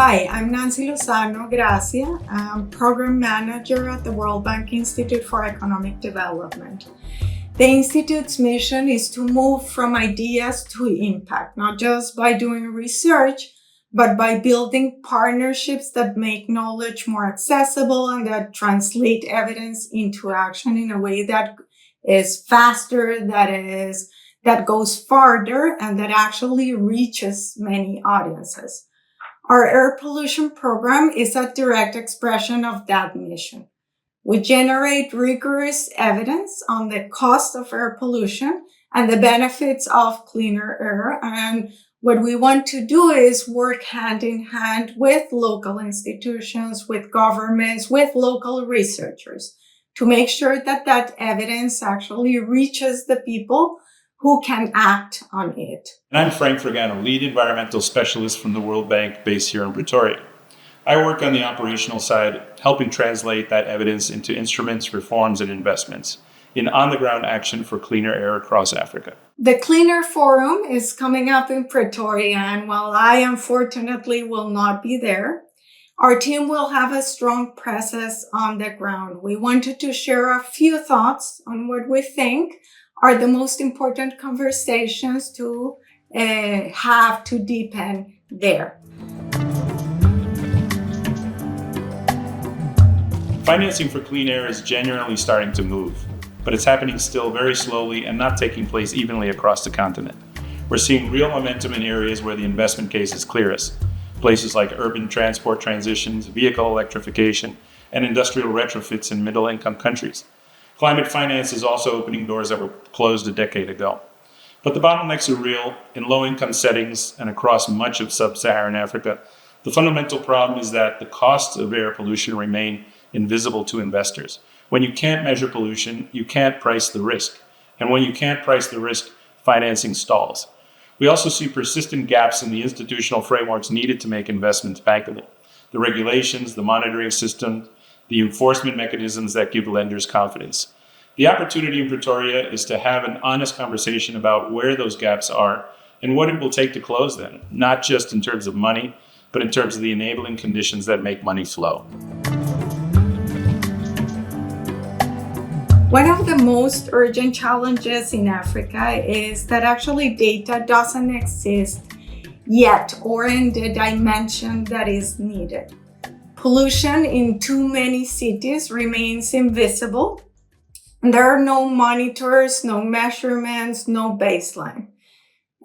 Hi, I'm Nancy Lozano, Gracia. I'm Program Manager at the World Bank Institute for Economic Development. The Institute's mission is to move from ideas to impact, not just by doing research, but by building partnerships that make knowledge more accessible and that translate evidence into action in a way that is faster, that goes farther, and that actually reaches many audiences. Our air pollution program is a direct expression of that mission. We generate rigorous evidence on the cost of air pollution and the benefits of cleaner air. And what we want to do is work hand in hand with local institutions, with governments, with local researchers to make sure that that evidence actually reaches the people who can act on it. And I'm Frank Fragano, lead environmental specialist from the World Bank based here in Pretoria. I work on the operational side, helping translate that evidence into instruments, reforms, and investments in on-the-ground action for cleaner air across Africa. The Cleaner Forum is coming up in Pretoria, and while I unfortunately will not be there, our team will have a strong presence on the ground. We wanted to share a few thoughts on what we think are the most important conversations to have to deepen there. Financing for clean air is genuinely starting to move, but it's happening still very slowly and not taking place evenly across the continent. We're seeing real momentum in areas where the investment case is clearest, places like urban transport transitions, vehicle electrification, and industrial retrofits in middle-income countries. Climate finance is also opening doors that were closed a decade ago. But the bottlenecks are real in low-income settings and across much of sub-Saharan Africa. The fundamental problem is that the costs of air pollution remain invisible to investors. When you can't measure pollution, you can't price the risk. And when you can't price the risk, financing stalls. We also see persistent gaps in the institutional frameworks needed to make investments bankable. The regulations, the monitoring system, the enforcement mechanisms that give lenders confidence. The opportunity in Pretoria is to have an honest conversation about where those gaps are and what it will take to close them, not just in terms of money, but in terms of the enabling conditions that make money flow. One of the most urgent challenges in Africa is that actually data doesn't exist yet or in the dimension that is needed. Pollution in too many cities remains invisible. There are no monitors, no measurements, no baseline.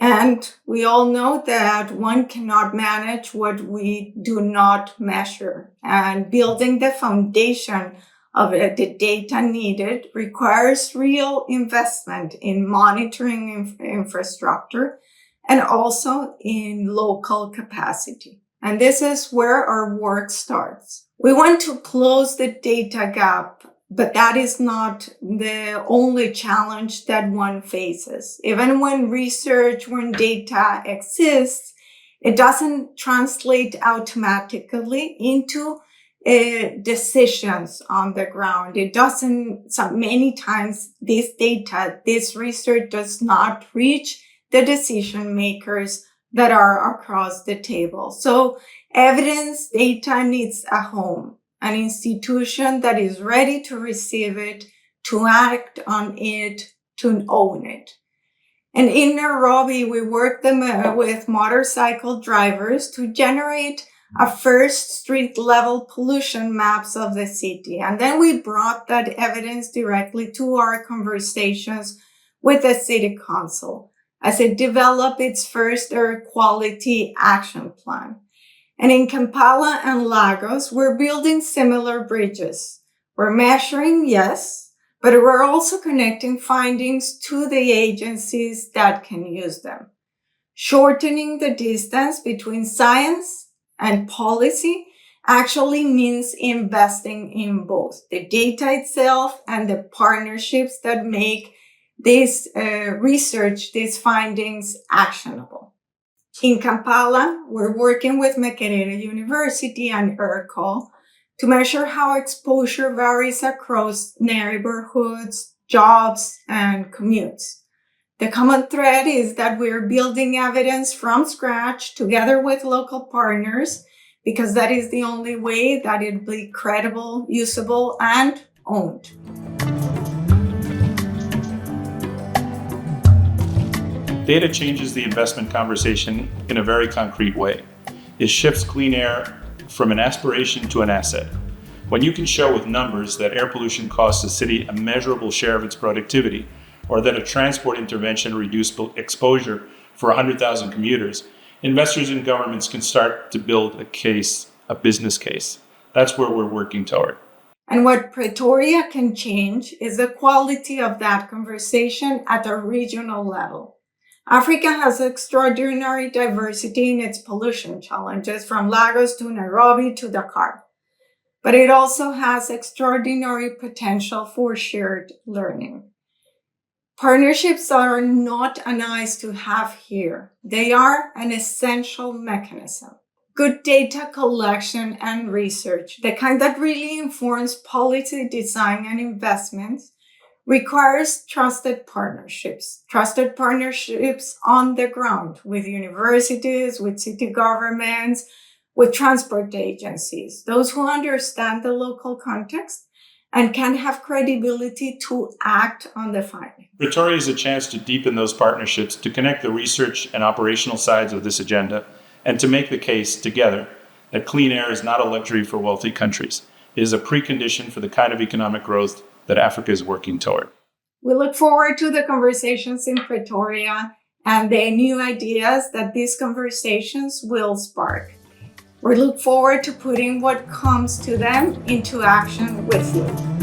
And we all know that one cannot manage what we do not measure. And building the foundation of the data needed requires real investment in monitoring infrastructure and also in local capacity. And this is where our work starts. We want to close the data gap, but that is not the only challenge that one faces. Even when data exists, it doesn't translate automatically into decisions on the ground. Many times this research does not reach the decision makers that are across the table. So evidence data needs a home, an institution that is ready to receive it, to act on it, to own it. And in Nairobi, we worked with motorcycle drivers to generate a first street level pollution maps of the city. And then we brought that evidence directly to our conversations with the city council as it developed its first air quality action plan. And in Kampala and Lagos, we're building similar bridges. We're measuring, yes, but we're also connecting findings to the agencies that can use them. Shortening the distance between science and policy actually means investing in both the data itself and the partnerships that make this research, these findings actionable. In Kampala, we're working with Makerere University and ERCO to measure how exposure varies across neighborhoods, jobs, and commutes. The common thread is that we're building evidence from scratch together with local partners because that is the only way that it'll be credible, usable, and owned. Data changes the investment conversation in a very concrete way. It shifts clean air from an aspiration to an asset. When you can show with numbers that air pollution costs a city a measurable share of its productivity, or that a transport intervention reduced exposure for 100,000 commuters, investors and governments can start to build a business case. That's where we're working toward. And what Pretoria can change is the quality of that conversation at a regional level. Africa has extraordinary diversity in its pollution challenges, from Lagos to Nairobi to Dakar. But it also has extraordinary potential for shared learning. Partnerships are not a nice to have here. They are an essential mechanism. Good data collection and research, the kind that really informs policy design and investments, requires trusted partnerships on the ground with universities, with city governments, with transport agencies, those who understand the local context and can have credibility to act on the findings. Pretoria is a chance to deepen those partnerships, to connect the research and operational sides of this agenda, and to make the case together that clean air is not a luxury for wealthy countries. It is a precondition for the kind of economic growth that Africa is working toward. We look forward to the conversations in Pretoria and the new ideas that these conversations will spark. We look forward to putting what comes to them into action with you.